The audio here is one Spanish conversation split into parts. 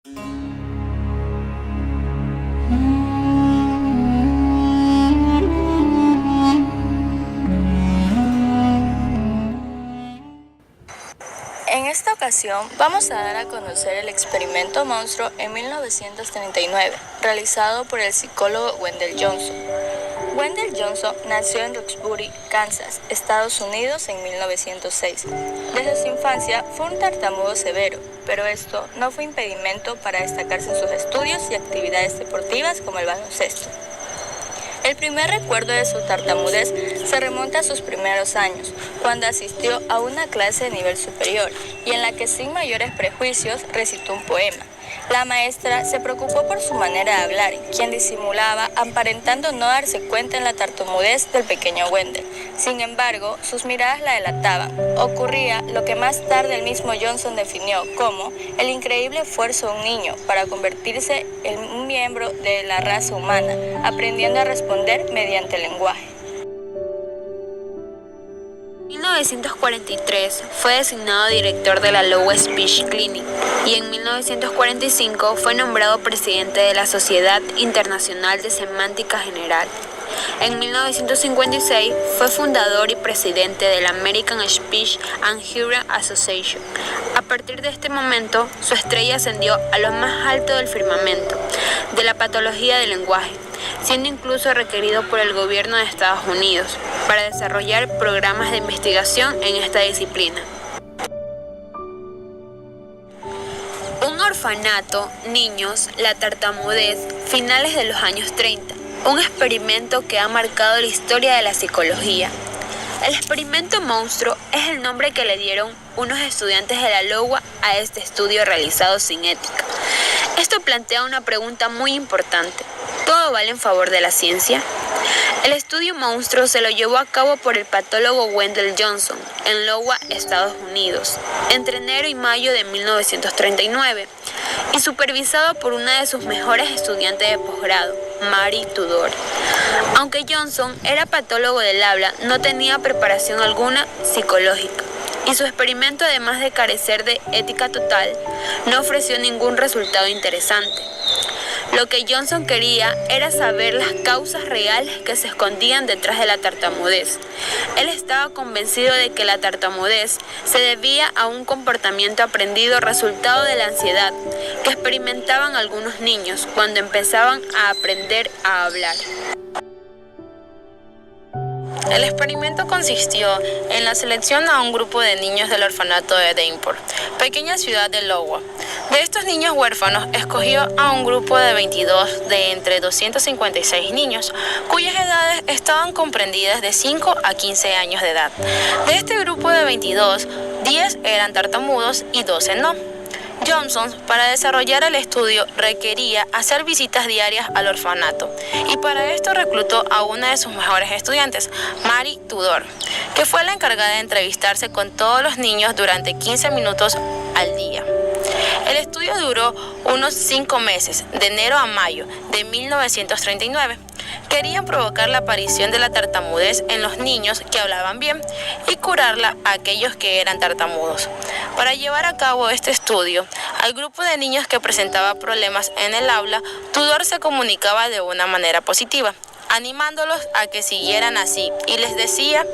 En esta ocasión vamos a dar a conocer el experimento monstruo en 1939, realizado por el psicólogo Wendell Johnson. Wendell Johnson nació en Roxbury, Kansas, Estados Unidos en 1906. Desde su infancia fue un tartamudo severo, pero esto no fue impedimento para destacarse en sus estudios y actividades deportivas como el baloncesto. El primer recuerdo de su tartamudez se remonta a sus primeros años, cuando asistió a una clase de nivel superior y en la que sin mayores prejuicios recitó un poema. La maestra se preocupó por su manera de hablar, quien disimulaba aparentando no darse cuenta en la tartamudez del pequeño Wendell. Sin embargo, sus miradas la delataban. Ocurría lo que más tarde el mismo Johnson definió como el increíble esfuerzo de un niño para convertirse en un miembro de la raza humana, aprendiendo a responder mediante el lenguaje. En 1943 fue designado director de la Lowell Speech Clinic y en 1945 fue nombrado presidente de la Sociedad Internacional de Semántica General. En 1956 fue fundador y presidente de la American Speech and Hearing Association. A partir de este momento, su estrella ascendió a lo más alto del firmamento de la patología del lenguaje, siendo incluso requerido por el gobierno de Estados Unidos para desarrollar programas de investigación en esta disciplina. Un orfanato, niños, la tartamudez, finales de los años 30. Un experimento que ha marcado la historia de la psicología. El experimento monstruo es el nombre que le dieron unos estudiantes de la Lowell a este estudio realizado sin ética. Esto plantea una pregunta muy importante. ¿Todo vale en favor de la ciencia? El estudio monstruo se lo llevó a cabo por el patólogo Wendell Johnson en Lowell, Estados Unidos, entre enero y mayo de 1939, y supervisado por una de sus mejores estudiantes de posgrado, Mary Tudor. Aunque Johnson era patólogo del habla, no tenía preparación alguna psicológica, y su experimento, además de carecer de ética total, no ofreció ningún resultado interesante. Lo que Johnson quería era saber las causas reales que se escondían detrás de la tartamudez. Él estaba convencido de que la tartamudez se debía a un comportamiento aprendido resultado de la ansiedad que experimentaban algunos niños cuando empezaban a aprender a hablar. El experimento consistió en la selección a un grupo de niños del orfanato de Davenport, pequeña ciudad de Lowell. De estos niños huérfanos, escogió a un grupo de 22 de entre 256 niños, cuyas edades estaban comprendidas de 5 a 15 años de edad. De este grupo de 22, 10 eran tartamudos y 12 no. Johnson, para desarrollar el estudio, requería hacer visitas diarias al orfanato y para esto reclutó a una de sus mejores estudiantes, Mary Tudor, que fue la encargada de entrevistarse con todos los niños durante 15 minutos al día. El estudio duró unos 5 meses, de enero a mayo de 1939. Querían provocar la aparición de la tartamudez en los niños que hablaban bien y curarla a aquellos que eran tartamudos. Para llevar a cabo este estudio, al grupo de niños que presentaba problemas en el habla, Tudor se comunicaba de una manera positiva, animándolos a que siguieran así, y les decía: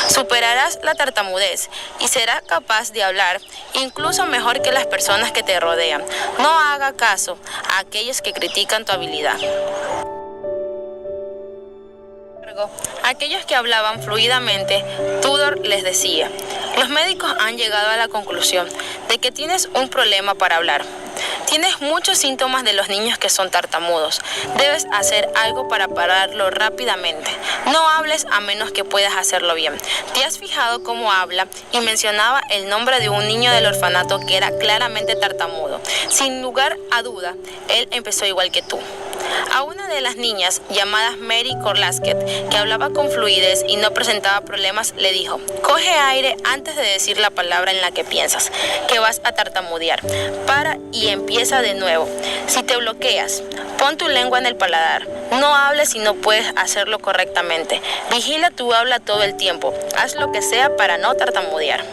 superarás la tartamudez y serás capaz de hablar incluso mejor que las personas que te rodean. No haga caso a aquellos que critican tu habilidad. Aquellos que hablaban fluidamente, Tudor les decía: los médicos han llegado a la conclusión de que tienes un problema para hablar. Tienes muchos síntomas de los niños que son tartamudos. Debes hacer algo para pararlo rápidamente. No hables a menos que puedas hacerlo bien. ¿Te has fijado cómo habla? Y mencionaba el nombre de un niño del orfanato que era claramente tartamudo. Sin lugar a duda, él empezó igual que tú. A una de las niñas, llamada Mary Corlasket, que hablaba con fluidez y no presentaba problemas, le dijo: coge aire antes de decir la palabra en la que piensas que vas a tartamudear. Para y empieza de nuevo. Si te bloqueas, pon tu lengua en el paladar. No hables si no puedes hacerlo correctamente. Vigila tu habla todo el tiempo. Haz lo que sea para no tartamudear.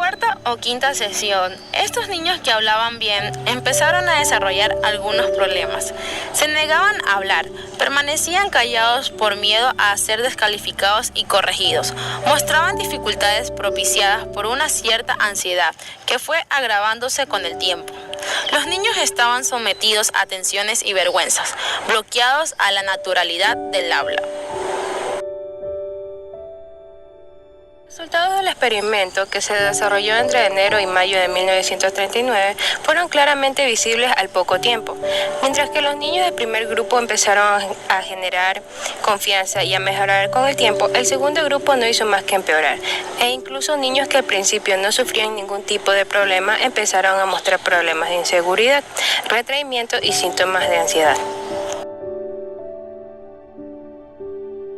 De cuarta o quinta sesión, estos niños que hablaban bien empezaron a desarrollar algunos problemas. Se negaban a hablar, permanecían callados por miedo a ser descalificados y corregidos. Mostraban dificultades propiciadas por una cierta ansiedad que fue agravándose con el tiempo. Los niños estaban sometidos a tensiones y vergüenzas, bloqueados a la naturalidad del habla. Los resultados del experimento, que se desarrolló entre enero y mayo de 1939, fueron claramente visibles al poco tiempo. Mientras que los niños del primer grupo empezaron a generar confianza y a mejorar con el tiempo, el segundo grupo no hizo más que empeorar. E incluso niños que al principio no sufrían ningún tipo de problema empezaron a mostrar problemas de inseguridad, retraimiento y síntomas de ansiedad.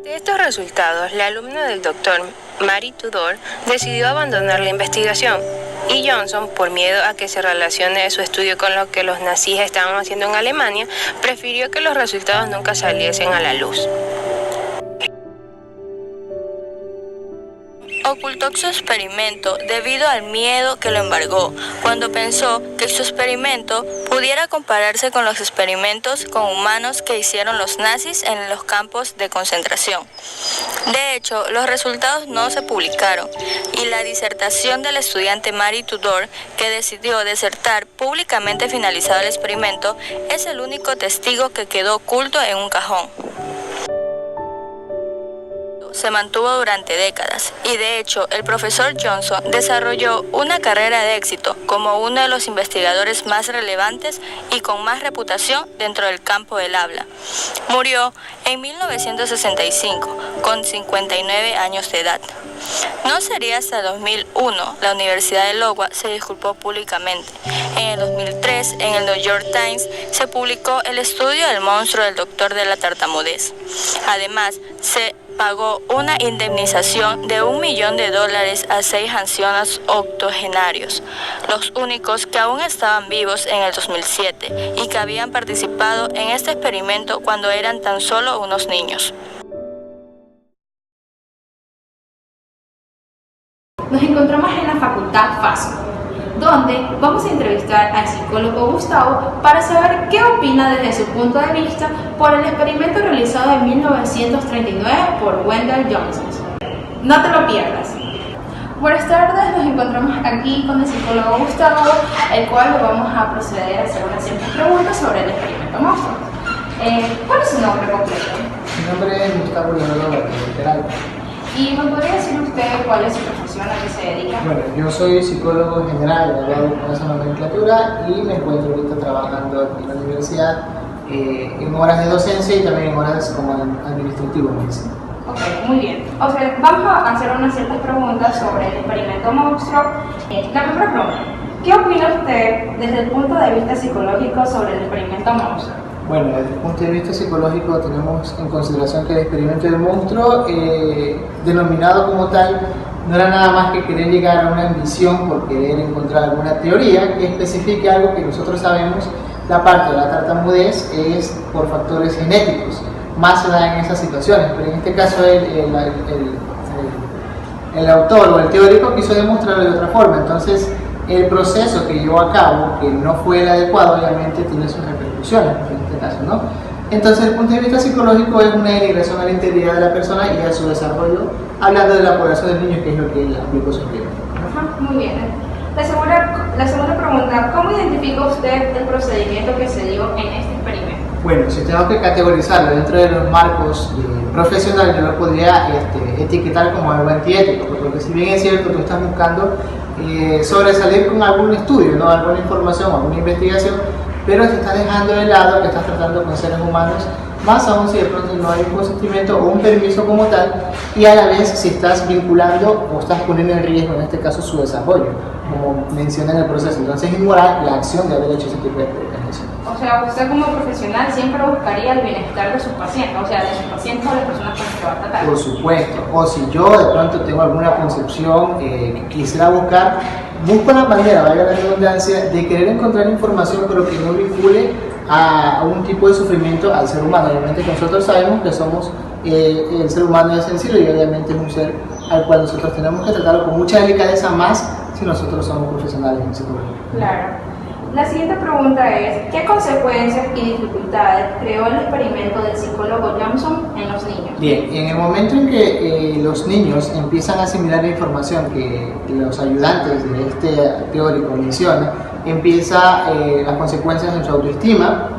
De estos resultados, la alumna del doctor Marie Tudor decidió abandonar la investigación y Johnson, por miedo a que se relacione su estudio con lo que los nazis estaban haciendo en Alemania, prefirió que los resultados nunca saliesen a la luz. Ocultó su experimento debido al miedo que lo embargó, cuando pensó que su experimento pudiera compararse con los experimentos con humanos que hicieron los nazis en los campos de concentración. De hecho, los resultados no se publicaron y la disertación del estudiante Marie Tudor, que decidió desertar públicamente finalizado el experimento, es el único testigo que quedó oculto en un cajón. Se mantuvo durante décadas y de hecho el profesor Johnson desarrolló una carrera de éxito como uno de los investigadores más relevantes y con más reputación dentro del campo del habla. Murió en 1965 con 59 años de edad. No sería hasta 2001 la Universidad de Iowa se disculpó públicamente. En el 2003 en el New York Times se publicó el estudio del monstruo del doctor de la tartamudez. Además, se pagó una indemnización de $1 millón a 6 ancianos octogenarios, los únicos que aún estaban vivos en el 2007 y que habían participado en este experimento cuando eran tan solo unos niños. Nos encontramos en la Facultad FASO, donde vamos a entrevistar al psicólogo Gustavo para saber qué opina desde su punto de vista por el experimento realizado en 1939 por Wendell Johnson. No te lo pierdas. Buenas tardes, nos encontramos aquí con el psicólogo Gustavo, el cual le vamos a proceder a hacer unas ciertas preguntas sobre el experimento monstruo. ¿Cuál es su nombre completo? Mi nombre es Gustavo Leonardo Peralta. ¿Y me podría decir usted cuál es su profesión, a qué se dedica? Bueno, yo soy psicólogo general, graduado con esa nomenclatura y me encuentro ahorita trabajando en la universidad en horas de docencia y también en horas como administrativo en medicina. Ok, muy bien. O sea, vamos a hacer unas ciertas preguntas sobre el experimento monstruo. La primera pregunta, ¿qué opina usted desde el punto de vista psicológico sobre el experimento monstruo? Bueno, desde el punto de vista psicológico tenemos en consideración que el experimento del monstruo, denominado como tal, no era nada más que querer llegar a una ambición por querer encontrar alguna teoría que especifique algo que nosotros sabemos. La parte de la tartamudez es por factores genéticos, más se da en esas situaciones, pero en este caso el autor o el teórico quiso demostrarlo de otra forma. Entonces el proceso que llevó a cabo, que no fue el adecuado, obviamente tiene sus repercusiones en este caso, ¿no? Entonces, desde el punto de vista psicológico, es una denigración a la integridad de la persona y a su desarrollo, hablando de la población de niños, que es lo que él aplicó su experimento. Muy bien. La segunda pregunta, ¿cómo identifica usted el procedimiento que se dio en este experimento? Bueno, si tengo que categorizarlo dentro de los marcos profesionales, yo lo podría etiquetar como algo antiético, porque si bien es cierto, tú estás buscando sobresalir con algún estudio, ¿no? Alguna información, alguna investigación, pero se está dejando de lado que estás tratando con seres humanos, más aún si de pronto no hay un consentimiento o un permiso como tal, y a la vez si estás vinculando o estás poniendo en riesgo, en este caso, su desarrollo, como menciona en el proceso. Entonces es inmoral la acción de haber hecho ese tipo de experimentación. O sea, usted como profesional siempre buscaría el bienestar de sus pacientes, o sea, de sus pacientes o de las personas con las que va a tratar. Por supuesto, o si yo de pronto tengo alguna concepción que quisiera buscar, busco la manera, valga la redundancia, de querer encontrar información pero que no vincule a un tipo de sufrimiento al ser humano. Obviamente que nosotros sabemos que somos, el ser humano es sensible y obviamente es un ser al cual nosotros tenemos que tratarlo con mucha delicadeza, más si si nosotros somos profesionales en psicología. Claro. La siguiente pregunta es, ¿qué consecuencias y dificultades creó el experimento del psicólogo Johnson en los niños? Bien, en el momento en que los niños empiezan a asimilar la información que los ayudantes de este teórico mencionan, empieza las consecuencias en su autoestima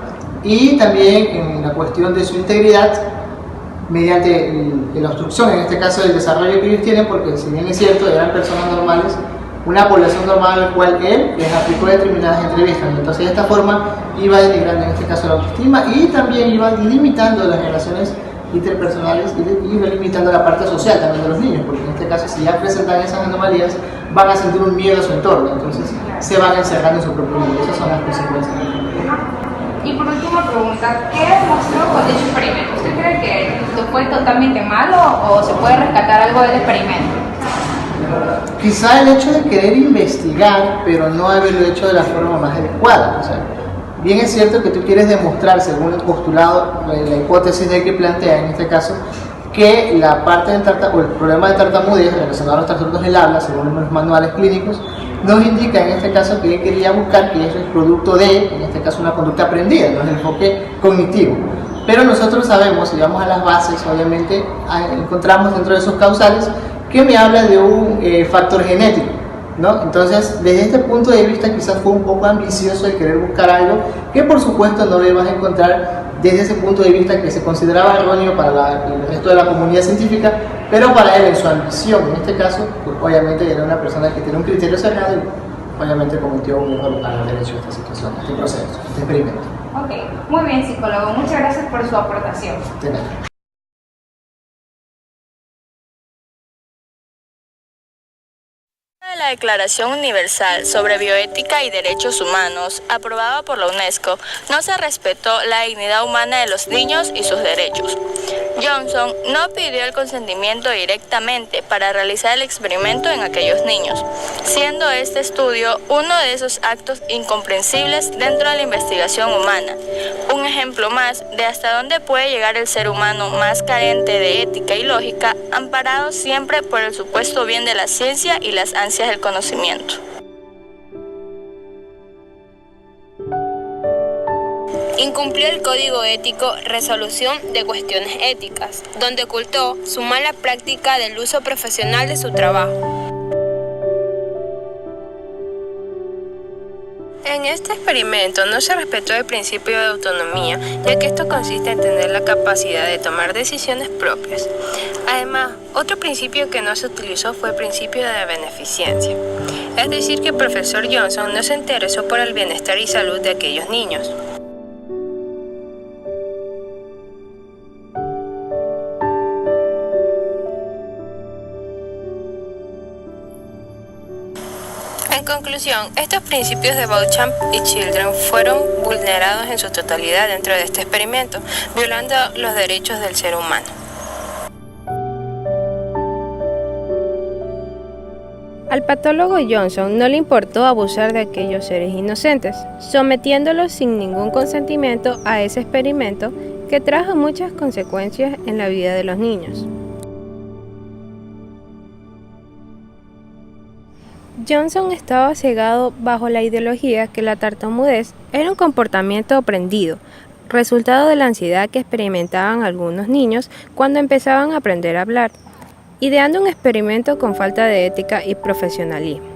y también en la cuestión de su integridad mediante la obstrucción, en este caso del desarrollo que ellos tienen, porque si bien es cierto, eran personas normales, una población normal al cual él les aplicó determinadas entrevistas. Entonces de esta forma iba denigrando en este caso la autoestima y también iba limitando las relaciones interpersonales y iba limitando la parte social también de los niños, porque en este caso si ya presentan esas anomalías van a sentir un miedo a su entorno, entonces se van encerrando en su propio mundo. Esas son las consecuencias. Y por última pregunta, ¿qué demostró con dicho experimento? ¿Usted cree que esto fue totalmente malo o se puede rescatar algo del experimento? Quizá el hecho de querer investigar, pero no haberlo hecho de la forma más adecuada. O sea, bien es cierto que tú quieres demostrar, según el postulado, la hipótesis de que plantea en este caso, que la parte del el problema de tartamudez relacionado a los trastornos del habla, según los manuales clínicos, nos indica en este caso que él quería buscar que eso es producto de, en este caso, una conducta aprendida, no es el enfoque cognitivo. Pero nosotros sabemos, si vamos a las bases, obviamente encontramos dentro de esos causales que me habla de un factor genético, ¿no? Entonces, desde este punto de vista quizás fue un poco ambicioso el querer buscar algo que por supuesto no lo ibas a encontrar desde ese punto de vista que se consideraba erróneo para el resto de la comunidad científica, pero para él en su ambición, en este caso, pues, obviamente era una persona que tiene un criterio cerrado y obviamente cometió un error al haber hecho esta situación, este proceso, este experimento. Ok, muy bien psicólogo, muchas gracias por su aportación. De nada. La Declaración Universal sobre Bioética y Derechos Humanos, aprobada por la UNESCO, no se respetó la dignidad humana de los niños y sus derechos. Johnson no pidió el consentimiento directamente para realizar el experimento en aquellos niños, siendo este estudio uno de esos actos incomprensibles dentro de la investigación humana, un ejemplo más de hasta dónde puede llegar el ser humano más carente de ética y lógica, amparado siempre por el supuesto bien de la ciencia y las ansias del conocimiento. Incumplió el Código Ético Resolución de Cuestiones Éticas, donde ocultó su mala práctica del uso profesional de su trabajo. En este experimento no se respetó el principio de autonomía, ya que esto consiste en tener la capacidad de tomar decisiones propias. Además, otro principio que no se utilizó fue el principio de beneficencia, es decir, que el profesor Johnson no se interesó por el bienestar y salud de aquellos niños. En conclusión, estos principios de Beauchamp y Children fueron vulnerados en su totalidad dentro de este experimento, violando los derechos del ser humano. Al patólogo Johnson no le importó abusar de aquellos seres inocentes, sometiéndolos sin ningún consentimiento a ese experimento que trajo muchas consecuencias en la vida de los niños. Johnson estaba cegado bajo la ideología que la tartamudez era un comportamiento aprendido, resultado de la ansiedad que experimentaban algunos niños cuando empezaban a aprender a hablar, ideando un experimento con falta de ética y profesionalismo.